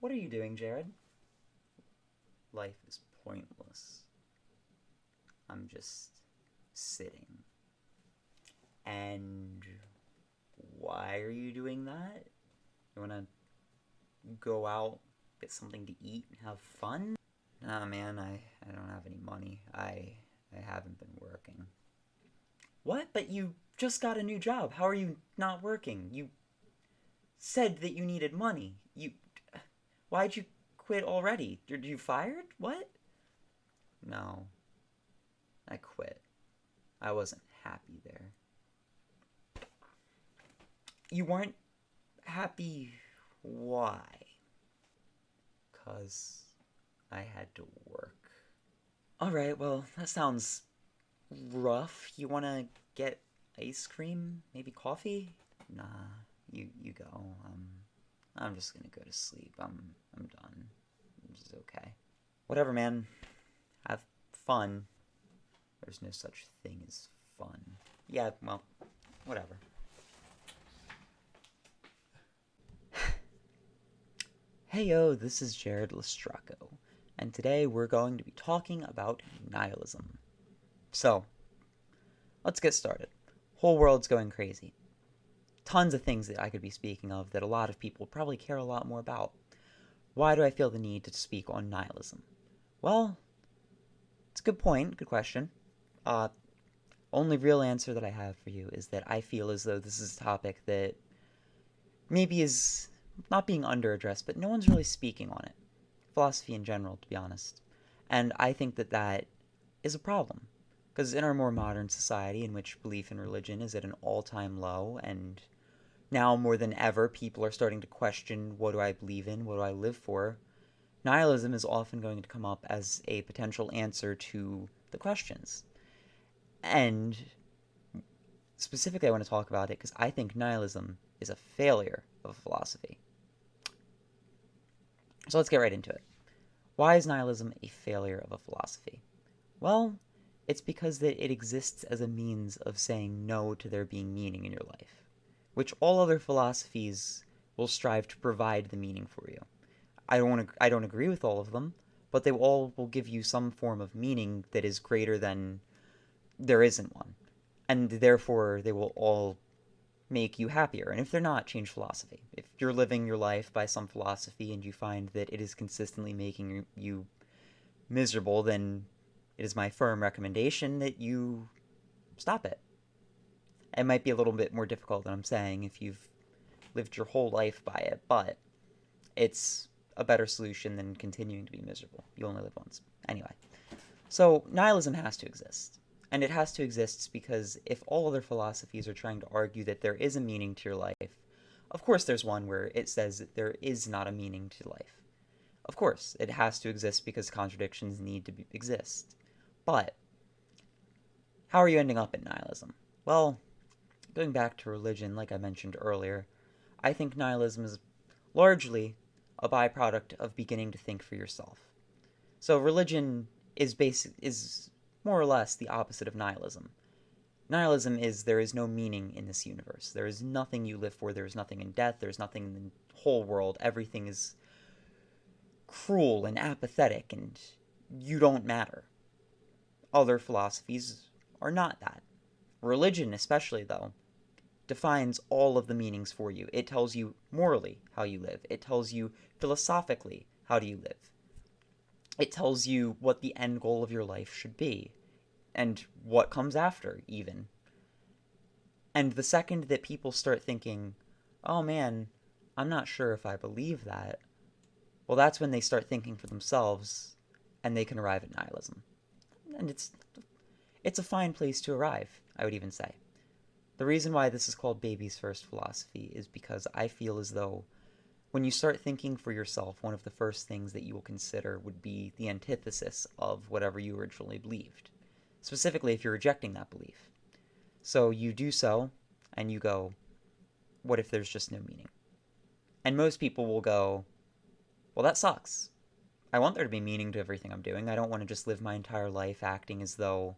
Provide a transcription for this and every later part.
What are you doing, Jared? Life is pointless. I'm just sitting. And why are you doing that? You wanna go out, get something to eat, and have fun? Nah, man, I don't have any money. I haven't been working. What? But you just got a new job. How are you not working? You said that you needed money. Why'd you quit already? Are you fired? What? No, I quit. I wasn't happy there. You weren't happy. Why? 'Cause I had to work. Alright, well, that sounds rough. You wanna get ice cream? Maybe coffee? Nah, you go. I'm just gonna go to sleep. I'm done. This is okay. Whatever, man. Have fun. There's no such thing as fun. Yeah, well, whatever. Heyo, this is Jared Lestraco, and today we're going to be talking about nihilism. So, let's get started. Whole world's going crazy. Tons of things that I could be speaking of that a lot of people probably care a lot more about. Why do I feel the need to speak on nihilism? Well, it's a good point, good question. Only real answer that I have for you is that I feel as though this is a topic that maybe is not being under-addressed, but no one's really speaking on it. Philosophy in general, to be honest. And I think that that is a problem. Because in our more modern society, in which belief in religion is at an all-time low, and now more than ever, people are starting to question, what do I believe in, what do I live for, nihilism is often going to come up as a potential answer to the questions. And specifically, I want to talk about it because I think nihilism is a failure of philosophy. So let's get right into it. Why is nihilism a failure of a philosophy? Well, it's because that it exists as a means of saying no to there being meaning in your life, which all other philosophies will strive to provide the meaning for you. I don't agree with all of them, but they all will give you some form of meaning that is greater than there isn't one. And therefore, they will all make you happier. And if they're not, change philosophy. If you're living your life by some philosophy and you find that it is consistently making you miserable, then it is my firm recommendation that you stop it. It might be a little bit more difficult than I'm saying if you've lived your whole life by it, but it's a better solution than continuing to be miserable. You only live once. Anyway, so nihilism has to exist. And it has to exist because if all other philosophies are trying to argue that there is a meaning to your life, of course there's one where it says that there is not a meaning to life. Of course, it has to exist because contradictions need to exist. But how are you ending up in nihilism? Well, going back to religion, like I mentioned earlier, I think nihilism is largely a byproduct of beginning to think for yourself. So religion is more or less the opposite of nihilism. Nihilism is there is no meaning in this universe. There is nothing you live for. There is nothing in death. There is nothing in the whole world. Everything is cruel and apathetic, and you don't matter. Other philosophies are not that. Religion, especially, though, defines all of the meanings for you. It tells you morally how you live. It tells you philosophically how do you live. It tells you what the end goal of your life should be, and what comes after, even. And the second that people start thinking, oh man, I'm not sure if I believe that, well, that's when they start thinking for themselves, and they can arrive at nihilism. And it's a fine place to arrive, I would even say. The reason why this is called baby's first philosophy is because I feel as though when you start thinking for yourself, one of the first things that you will consider would be the antithesis of whatever you originally believed, specifically if you're rejecting that belief. So you do so, and you go, what if there's just no meaning? And most people will go, well, that sucks. I want there to be meaning to everything I'm doing. I don't want to just live my entire life acting as though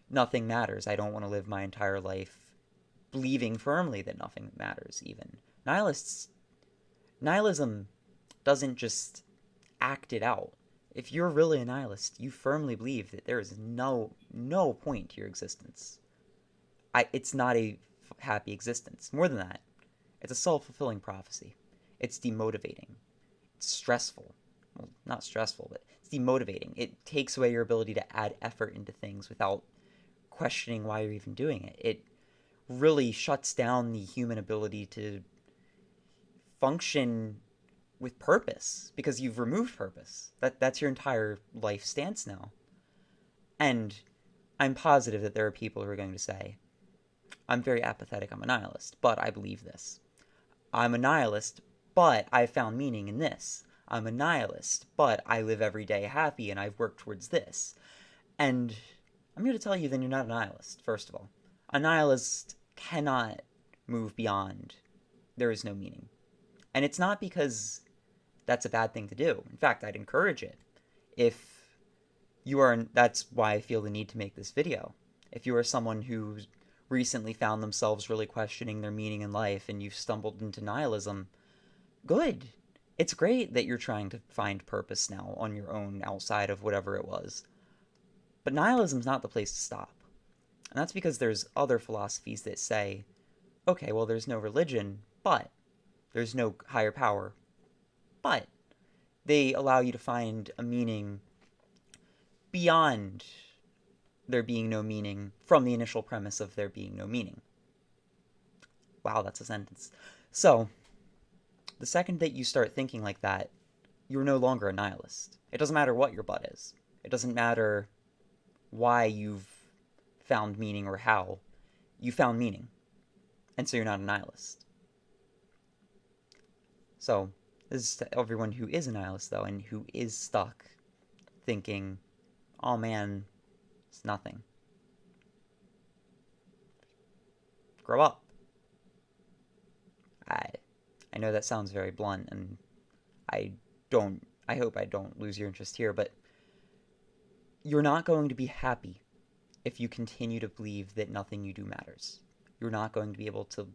nothing matters. I don't want to live my entire life believing firmly that nothing matters, even. Nihilism doesn't just act it out. If you're really a nihilist, you firmly believe that there is no point to your existence. It's not a happy existence. More than that, it's a self-fulfilling prophecy. It's demotivating. It's stressful. Well, not stressful, but it's demotivating. It takes away your ability to add effort into things without questioning why you're even doing it. It really shuts down the human ability to function with purpose, because you've removed purpose. That's your entire life stance now. And I'm positive that there are people who are going to say, I'm very apathetic, I'm a nihilist, but I believe this. I'm a nihilist, but I found meaning in this. I'm a nihilist, but I live every day happy and I've worked towards this. And I'm here to tell you then you're not a nihilist, first of all. A nihilist cannot move beyond there is no meaning. And it's not because that's a bad thing to do. In fact, I'd encourage it. If you are, that's why I feel the need to make this video. If you are someone who recently found themselves really questioning their meaning in life and you've stumbled into nihilism, good. It's great that you're trying to find purpose now on your own outside of whatever it was. But nihilism's not the place to stop. And that's because there's other philosophies that say, okay, well, there's no religion, but there's no higher power, but they allow you to find a meaning beyond there being no meaning from the initial premise of there being no meaning. Wow, that's a sentence. So, the second that you start thinking like that, you're no longer a nihilist. It doesn't matter what your butt is. It doesn't matter why you've found meaning or how. You found meaning. And so you're not a nihilist. So, this is to everyone who is a nihilist, though, and who is stuck thinking, oh man, it's nothing. Grow up. I know that sounds very blunt, and I hope I don't lose your interest here, but you're not going to be happy if you continue to believe that nothing you do matters. You're not going to be able to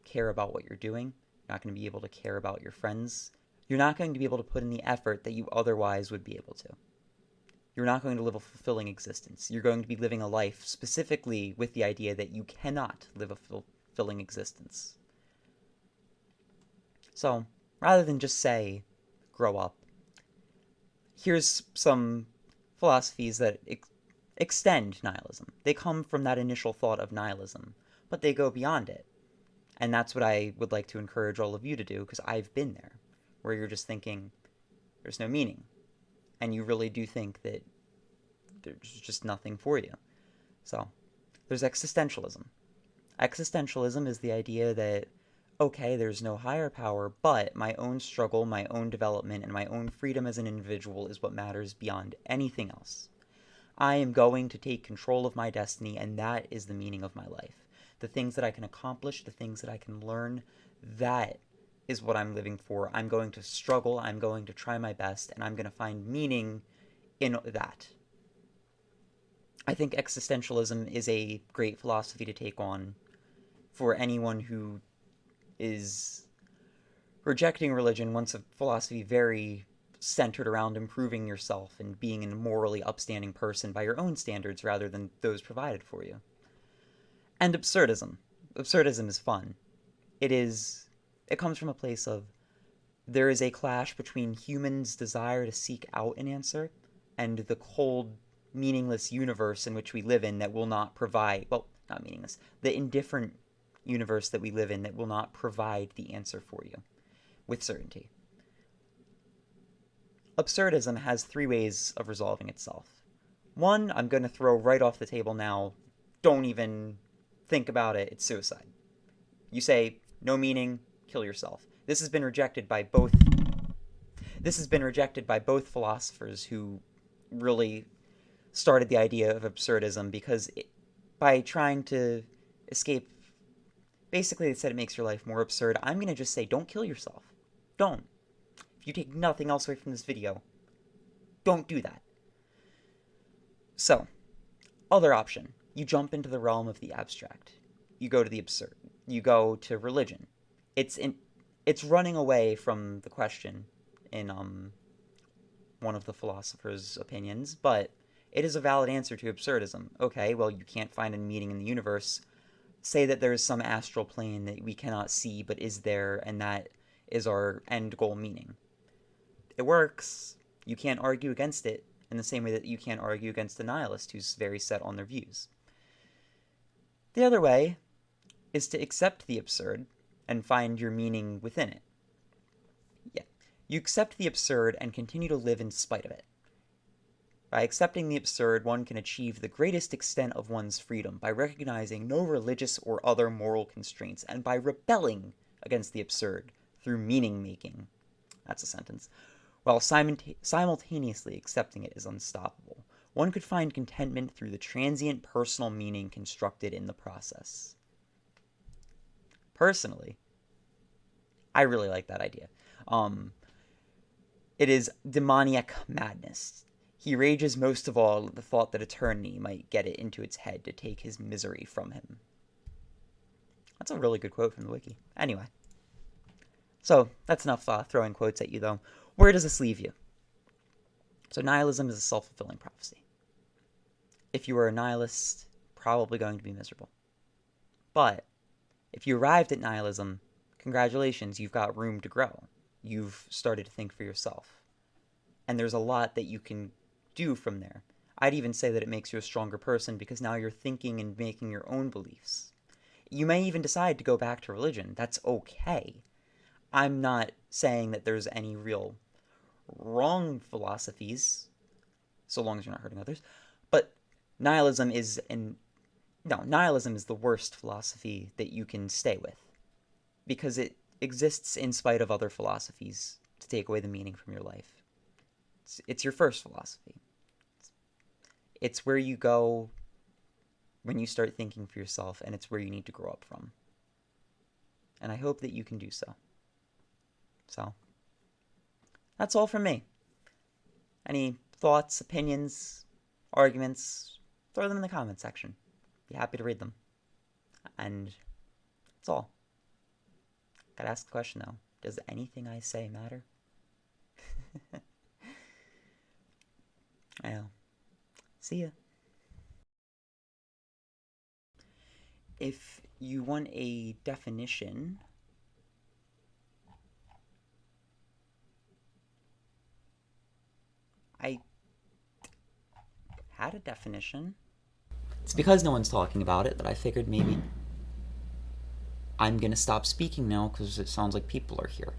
care about what you're doing. You're not going to be able to care about your friends. You're not going to be able to put in the effort that you otherwise would be able to. You're not going to live a fulfilling existence. You're going to be living a life specifically with the idea that you cannot live a fulfilling existence. So, rather than just say, grow up, here's some philosophies that extend nihilism. They come from that initial thought of nihilism, but they go beyond it. And that's what I would like to encourage all of you to do, because I've been there, where you're just thinking, there's no meaning. And you really do think that there's just nothing for you. So, there's existentialism. Existentialism is the idea that, okay, there's no higher power, but my own struggle, my own development, and my own freedom as an individual is what matters beyond anything else. I am going to take control of my destiny, and that is the meaning of my life. The things that I can accomplish, the things that I can learn, that is what I'm living for. I'm going to struggle, I'm going to try my best, and I'm going to find meaning in that. I think existentialism is a great philosophy to take on for anyone who is rejecting religion, wants a philosophy very centered around improving yourself and being a morally upstanding person by your own standards rather than those provided for you. And absurdism. Absurdism is fun. It comes from a place of there is a clash between humans' desire to seek out an answer and the cold, meaningless universe in which we live in that will not provide, well, not meaningless, the indifferent universe that we live in that will not provide the answer for you with certainty. Absurdism has 3 ways of resolving itself. One, I'm going to throw right off the table now. Don't even think about it. It's suicide. You say, no meaning, kill yourself. This has been rejected by both philosophers who really started the idea of absurdism, because by trying to escape, basically they said it makes your life more absurd. I'm going to just say, don't kill yourself. Don't. If you take nothing else away from this video, don't do that. So, other option. You jump into the realm of the abstract. You go to the absurd. You go to religion. It's running away from the question in one of the philosopher's opinions, but it is a valid answer to absurdism. Okay, well, you can't find a meaning in the universe. Say that there is some astral plane that we cannot see but is there, and that is our end goal meaning. It works. You can't argue against it in the same way that you can't argue against a nihilist who's very set on their views. The other way is to accept the absurd and find your meaning within it. Yeah, you accept the absurd and continue to live in spite of it. By accepting the absurd, one can achieve the greatest extent of one's freedom by recognizing no religious or other moral constraints and by rebelling against the absurd through meaning-making. That's a sentence. While simultaneously accepting it is unstoppable, one could find contentment through the transient personal meaning constructed in the process. Personally, I really like that idea. It is demoniac madness. He rages most of all at the thought that eternity might get it into its head to take his misery from him. That's a really good quote from the wiki. Anyway. So, that's enough throwing quotes at you, though. Where does this leave you? So, nihilism is a self-fulfilling prophecy. If you are a nihilist, probably going to be miserable. But, if you arrived at nihilism, congratulations, you've got room to grow. You've started to think for yourself. And there's a lot that you can do from there. I'd even say that it makes you a stronger person because now you're thinking and making your own beliefs. You may even decide to go back to religion. That's okay. I'm not saying that there's any real wrong philosophies, so long as you're not hurting others, but nihilism is the worst philosophy that you can stay with because it exists in spite of other philosophies to take away the meaning from your life. It's your first philosophy. It's where you go when you start thinking for yourself, and it's where you need to grow up from. And I hope that you can do so. So, that's all from me. Any thoughts, opinions, arguments, throw them in the comment section. Be happy to read them. And that's all. Gotta ask the question, though. Does anything I say matter? Well, see ya. If you want a definition, I had a definition. It's because no one's talking about it that I figured maybe I'm gonna stop speaking now because it sounds like people are here.